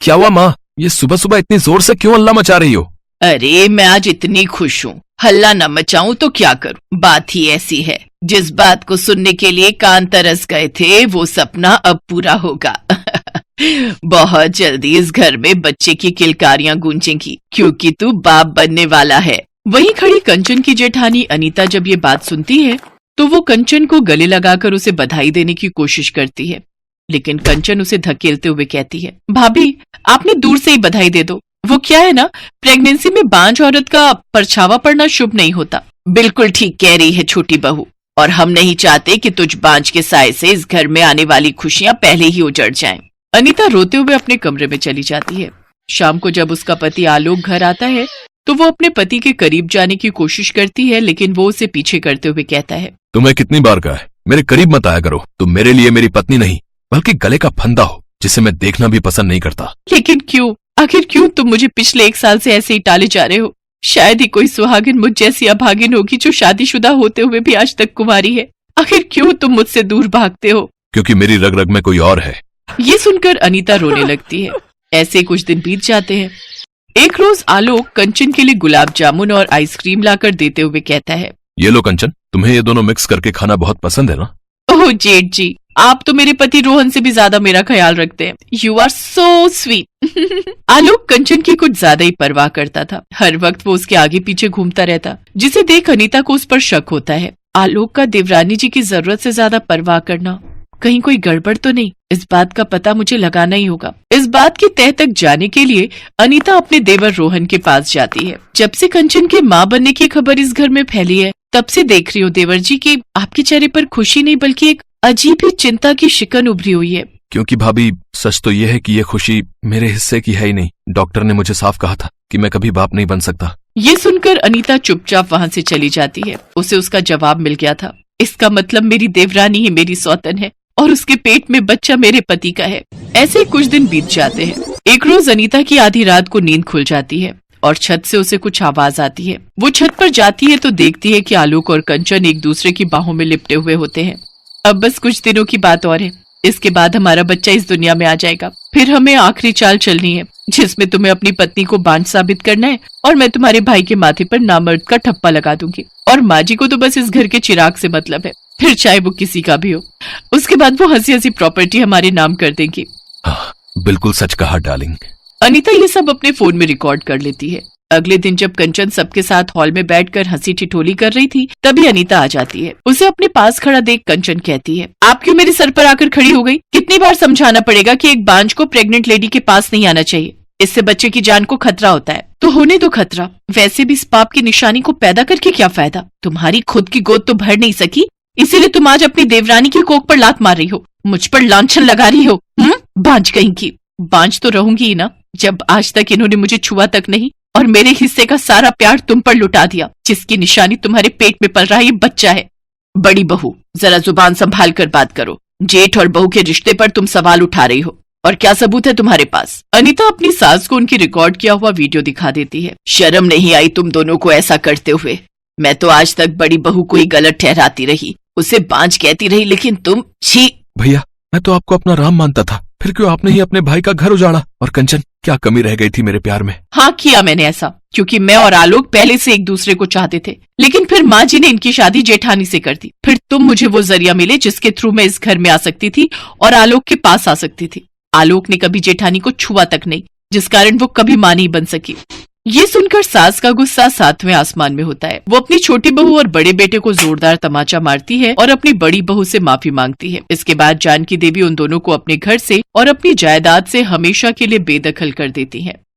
क्या हुआ माँ? ये सुबह सुबह इतनी जोर से क्यों हल्ला मचा रही हो? अरे मैं आज इतनी खुश हूँ, हल्ला न मचाऊं तो क्या करूं। बात ही ऐसी है, जिस बात को सुनने के लिए कान तरस गए थे वो सपना अब पूरा होगा। बहुत जल्दी इस घर में बच्चे की किलकारियां गूंजेंगी, क्योंकि तू बाप बनने वाला है। वहीं खड़ी कंचन की जेठानी अनीता जब ये बात सुनती है तो वो कंचन को गले लगाकर उसे बधाई देने की कोशिश करती है, लेकिन कंचन उसे धकेलते हुए कहती है, भाभी आपने दूर से ही बधाई दे दो। वो क्या है ना, प्रेगनेंसी में बांझ औरत का परछावा पड़ना शुभ नहीं होता। बिल्कुल ठीक कह रही है छोटी बहू, और हम नहीं चाहते कि तुझ बांझ के साए से इस घर में आने वाली खुशियां पहले ही उजड़ जाएं। अनीता रोते हुए अपने कमरे में चली जाती है। शाम को जब उसका पति आलोक घर आता है तो वो अपने पति के करीब जाने की कोशिश करती है, लेकिन वो उसे पीछे करते हुए कहता है, तुम्हें कितनी बार कहा है मेरे करीब मत आया करो। तुम मेरे लिए मेरी पत्नी नहीं बल्कि गले का फंदा हो, जिसे मैं देखना भी पसंद नहीं करता। लेकिन क्यों, आखिर क्यों तुम मुझे पिछले 1 साल से ऐसे ही टाले जा रहे हो? शायद ही कोई सुहागिन मुझ जैसी अभागिन होगी जो शादीशुदा होते हुए भी आज तक कुंवारी है। आखिर क्यों तुम मुझसे दूर भागते हो? क्योंकि मेरी रग रग में कोई और है। ये सुनकर अनीता रोने लगती है। ऐसे कुछ दिन बीत जाते हैं। एक रोज आलोक कंचन के लिए गुलाब जामुन और आइसक्रीम लाकर देते हुए कहता है, ये लो कंचन, तुम्हें ये दोनों मिक्स करके खाना बहुत पसंद है ना? ओह जेठ जी, आप तो मेरे पति रोहन से भी ज्यादा मेरा ख्याल रखते हैं। You are so sweet. Alok Kanchan की कुछ ज्यादा ही परवाह करता था। हर वक्त वो उसके आगे पीछे घूमता रहता, जिसे देख अनीता को उस पर शक होता है। आलोक का देवरानी जी की जरूरत से ज्यादा परवाह करना, कहीं कोई गड़बड़ तो नहीं? इस बात का पता मुझे लगाना ही होगा। इस बात की तह तक जाने के लिए अनीता अपने देवर रोहन के पास जाती है। जब से कंचन के माँ बनने की खबर इस घर में फैली है, तब से देख रही हूँ देवर जी कि आपके चेहरे पर खुशी नहीं बल्कि एक अजीब ही चिंता की शिकन उभरी हुई है। क्योंकि भाभी सच तो ये है कि ये खुशी मेरे हिस्से की है ही नहीं। डॉक्टर ने मुझे साफ कहा था कि मैं कभी बाप नहीं बन सकता। ये सुनकर अनीता चुपचाप वहाँ से चली जाती है। उसे उसका जवाब मिल गया था। इसका मतलब मेरी देवरानी ही मेरी सौतन है और उसके पेट में बच्चा मेरे पति का है। ऐसे कुछ दिन बीत जाते हैं। एक रोज अनीता की आधी रात को नींद खुल जाती है और छत से उसे कुछ आवाज आती है। वो छत पर जाती है तो देखती है कि आलोक और कंचन एक दूसरे की बाहों में लिपटे हुए होते हैं। अब बस कुछ दिनों की बात और है, इसके बाद हमारा बच्चा इस दुनिया में आ जाएगा। फिर हमें आखिरी चाल चलनी है, जिसमें तुम्हें अपनी पत्नी को बांझ साबित करना है और मैं तुम्हारे भाई के माथे पर नामर्द का ठप्पा लगा दूंगी। और माँ जी को तो बस इस घर के चिराग से मतलब है, फिर चाहे वो किसी का भी हो। उसके बाद वो हंसी हंसी प्रॉपर्टी हमारे नाम कर देंगी। हाँ, बिल्कुल सच कहा डार्लिंग। अनीता ये सब अपने फोन में रिकॉर्ड कर लेती है। अगले दिन जब कंचन सबके साथ हॉल में बैठकर हंसी ठिठोली कर रही थी, तभी अनीता आ जाती है। उसे अपने पास खड़ा देख कंचन कहती है, आप क्यों मेरे सर पर आकर खड़ी हो गई? कितनी बार समझाना पड़ेगा कि एक बांझ को प्रेग्नेंट लेडी के पास नहीं आना चाहिए, इससे बच्चे की जान को खतरा होता है। तो होने दो खतरा, वैसे भी इस पाप की निशानी को पैदा करके क्या फायदा? तुम्हारी खुद की गोद तो भर नहीं सकी, इसीलिए तुम आज अपनी देवरानी की कोख पर लात मार रही हो, मुझ पर लांछन लगा रही हो। बांझ कहीं की। बांझ तो रहूंगी ही ना, जब आज तक इन्होंने मुझे छुआ तक नहीं और मेरे हिस्से का सारा प्यार तुम पर लुटा दिया, जिसकी निशानी तुम्हारे पेट में पल रहा ये बच्चा है। बड़ी बहू, जरा जुबान संभाल कर बात करो। जेठ और बहू के रिश्ते पर तुम सवाल उठा रही हो, और क्या सबूत है तुम्हारे पास? अनीता अपनी सास को उनकी रिकॉर्ड किया हुआ वीडियो दिखा देती है। शर्म नहीं आई तुम दोनों को ऐसा करते हुए? मैं तो आज तक बड़ी बहू को ही गलत ठहराती रही, उसे बांझ कहती रही, लेकिन तुम छी। भैया, मैं तो आपको अपना राम मानता था, फिर क्यों आपने ही अपने भाई का घर उजाड़ा? और कंचन, क्या कमी रह गई थी मेरे प्यार में? हाँ, किया मैंने ऐसा, क्योंकि मैं और आलोक पहले से एक दूसरे को चाहते थे, लेकिन फिर माँ जी ने इनकी शादी जेठानी से कर दी। फिर तुम मुझे वो जरिया मिले जिसके थ्रू मैं इस घर में आ सकती थी और आलोक के पास आ सकती थी। आलोक ने कभी जेठानी को छुआ तक नहीं, जिस कारण वो कभी मां नहीं बन सकी। ये सुनकर सास का गुस्सा 7वें आसमान में होता है। वो अपनी छोटी बहू और बड़े बेटे को जोरदार तमाचा मारती है और अपनी बड़ी बहू से माफी मांगती है। इसके बाद जानकी देवी उन दोनों को अपने घर से और अपनी जायदाद से हमेशा के लिए बेदखल कर देती है।